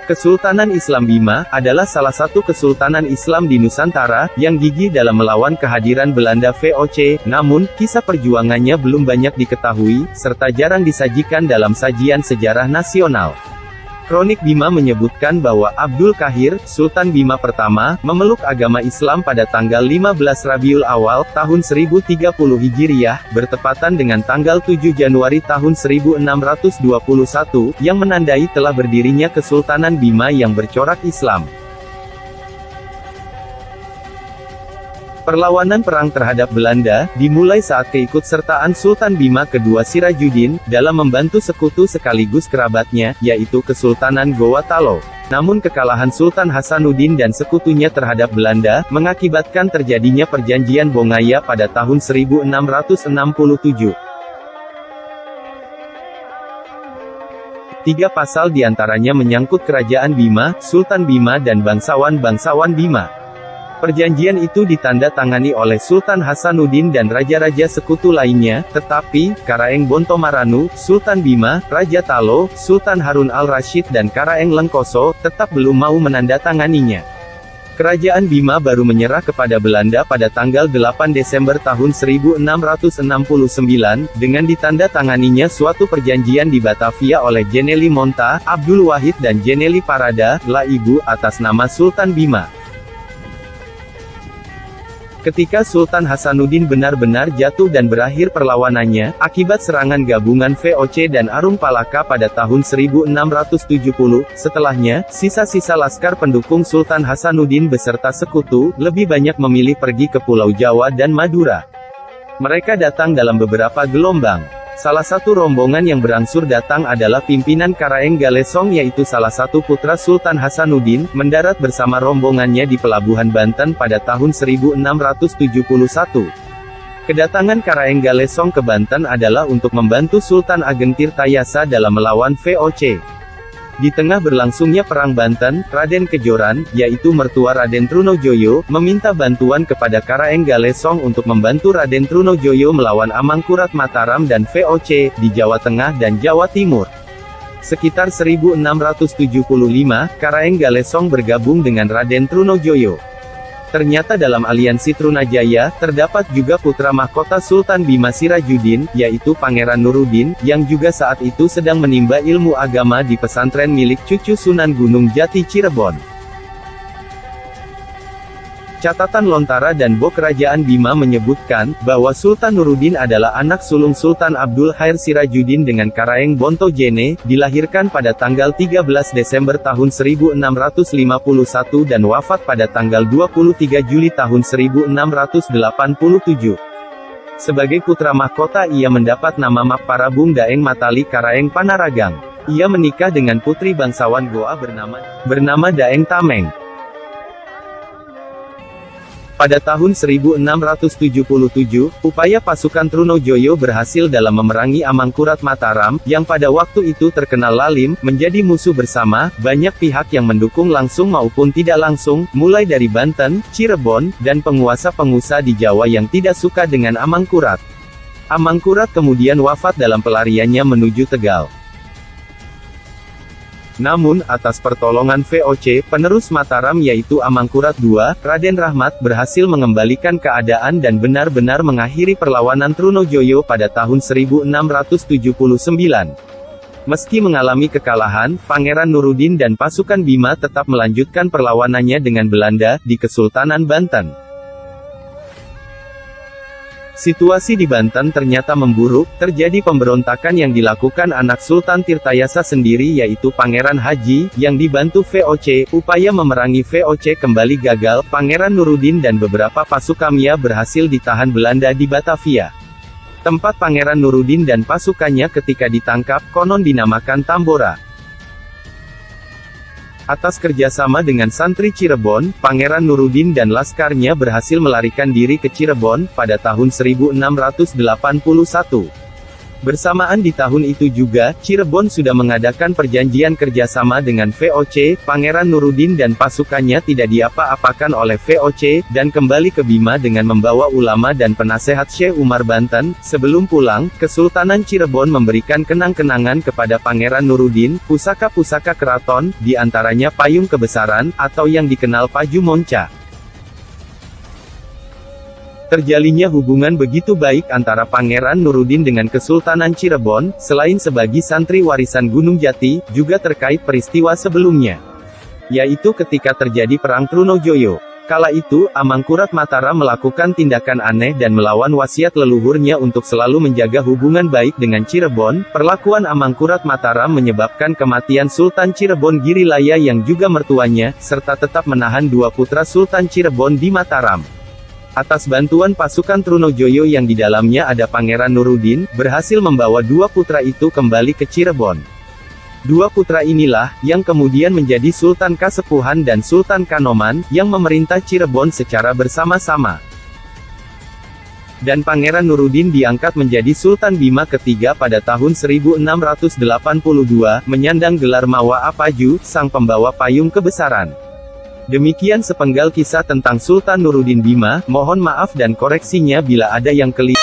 Kesultanan Islam Bima adalah salah satu kesultanan Islam di Nusantara yang gigih dalam melawan kehadiran Belanda VOC. Namun, kisah perjuangannya belum banyak diketahui, serta jarang disajikan dalam sajian sejarah nasional. Kronik Bima menyebutkan bahwa Abdul Qahir, Sultan Bima pertama, memeluk agama Islam pada tanggal 15 Rabiul Awal, tahun 1030 Hijriah, bertepatan dengan tanggal 7 Januari tahun 1621, yang menandai telah berdirinya Kesultanan Bima yang bercorak Islam. Perlawanan perang terhadap Belanda, dimulai saat keikutsertaan Sultan Bima kedua Sirajuddin, dalam membantu sekutu sekaligus kerabatnya, yaitu Kesultanan Goa Talo. Namun kekalahan Sultan Hasanuddin dan sekutunya terhadap Belanda, mengakibatkan terjadinya Perjanjian Bongaya pada tahun 1667. Tiga pasal diantaranya menyangkut Kerajaan Bima, Sultan Bima dan bangsawan-bangsawan Bima. Perjanjian itu ditanda-tangani oleh Sultan Hasanuddin dan raja-raja sekutu lainnya, tetapi, Karaeng Bontomaranu, Sultan Bima, Raja Talo, Sultan Harun al-Rashid dan Karaeng Lengkoso, tetap belum mau menandatanganinya. Kerajaan Bima baru menyerah kepada Belanda pada tanggal 8 Desember tahun 1669, dengan ditanda-tanganinya suatu perjanjian di Batavia oleh Jeneli Monta, Abdul Wahid dan Jeneli Parada, Laibu, atas nama Sultan Bima. Ketika Sultan Hasanuddin benar-benar jatuh dan berakhir perlawanannya, akibat serangan gabungan VOC dan Arum Palaka pada tahun 1670, setelahnya, sisa-sisa laskar pendukung Sultan Hasanuddin beserta sekutu, lebih banyak memilih pergi ke Pulau Jawa dan Madura. Mereka datang dalam beberapa gelombang. Salah satu rombongan yang berangsur datang adalah pimpinan Karaeng Galesong, yaitu salah satu putra Sultan Hasanuddin, mendarat bersama rombongannya di Pelabuhan Banten pada tahun 1671. Kedatangan Karaeng Galesong ke Banten adalah untuk membantu Sultan Ageng Tirtayasa dalam melawan VOC. Di tengah berlangsungnya Perang Banten, Raden Kejoran, yaitu mertua Raden Trunojoyo, meminta bantuan kepada Karaeng Galesong untuk membantu Raden Trunojoyo melawan Amangkurat Mataram dan VOC, di Jawa Tengah dan Jawa Timur. Sekitar 1675, Karaeng Galesong bergabung dengan Raden Trunojoyo. Ternyata dalam aliansi Trunajaya, terdapat juga putra mahkota Sultan Bima Sirajuddin, yaitu Pangeran Nuruddin, yang juga saat itu sedang menimba ilmu agama di pesantren milik cucu Sunan Gunung Jati Cirebon. Catatan Lontara dan Bo Kerajaan Bima menyebutkan, bahwa Sultan Nuruddin adalah anak sulung Sultan Abdul Khair Sirajuddin dengan Karaeng Bontojene, dilahirkan pada tanggal 13 Desember tahun 1651 dan wafat pada tanggal 23 Juli tahun 1687. Sebagai putra mahkota ia mendapat nama Mak Parabung Daeng Matali Karaeng Panaragang. Ia menikah dengan putri bangsawan Goa bernama Daeng Tameng. Pada tahun 1677, upaya pasukan Trunojoyo berhasil dalam memerangi Amangkurat Mataram, yang pada waktu itu terkenal lalim, menjadi musuh bersama, banyak pihak yang mendukung langsung maupun tidak langsung, mulai dari Banten, Cirebon, dan penguasa-pengusaha di Jawa yang tidak suka dengan Amangkurat. Amangkurat kemudian wafat dalam pelariannya menuju Tegal. Namun, atas pertolongan VOC, penerus Mataram yaitu Amangkurat II, Raden Rahmat, berhasil mengembalikan keadaan dan benar-benar mengakhiri perlawanan Trunojoyo pada tahun 1679. Meski mengalami kekalahan, Pangeran Nuruddin dan pasukan Bima tetap melanjutkan perlawanannya dengan Belanda, di Kesultanan Banten. Situasi di Banten ternyata memburuk, terjadi pemberontakan yang dilakukan anak Sultan Tirtayasa sendiri yaitu Pangeran Haji, yang dibantu VOC, upaya memerangi VOC kembali gagal, Pangeran Nuruddin dan beberapa pasukannya berhasil ditahan Belanda di Batavia. Tempat Pangeran Nuruddin dan pasukannya ketika ditangkap, konon dinamakan Tambora. Atas kerjasama dengan santri Cirebon, Pangeran Nuruddin dan laskarnya berhasil melarikan diri ke Cirebon, pada tahun 1681. Bersamaan di tahun itu juga, Cirebon sudah mengadakan perjanjian kerjasama dengan VOC, Pangeran Nurudin dan pasukannya tidak diapa-apakan oleh VOC, dan kembali ke Bima dengan membawa ulama dan penasehat Syekh Umar Banten. Sebelum pulang, Kesultanan Cirebon memberikan kenang-kenangan kepada Pangeran Nurudin, pusaka-pusaka keraton, di antaranya payung kebesaran, atau yang dikenal Paju Monca. Terjalinnya hubungan begitu baik antara Pangeran Nurudin dengan Kesultanan Cirebon, selain sebagai santri warisan Gunung Jati, juga terkait peristiwa sebelumnya. Yaitu ketika terjadi Perang Trunojoyo. Kala itu, Amangkurat Mataram melakukan tindakan aneh dan melawan wasiat leluhurnya untuk selalu menjaga hubungan baik dengan Cirebon. Perlakuan Amangkurat Mataram menyebabkan kematian Sultan Cirebon Girilaya yang juga mertuanya, serta tetap menahan dua putra Sultan Cirebon di Mataram. Atas bantuan pasukan Trunojoyo yang di dalamnya ada Pangeran Nurudin, berhasil membawa dua putra itu kembali ke Cirebon. Dua putra inilah, yang kemudian menjadi Sultan Kasepuhan dan Sultan Kanoman, yang memerintah Cirebon secara bersama-sama. Dan Pangeran Nurudin diangkat menjadi Sultan Bima ketiga pada tahun 1682, menyandang gelar Mawa Apaju, sang pembawa payung kebesaran. Demikian sepenggal kisah tentang Sultan Nurudin Bima, mohon maaf dan koreksinya bila ada yang keliru.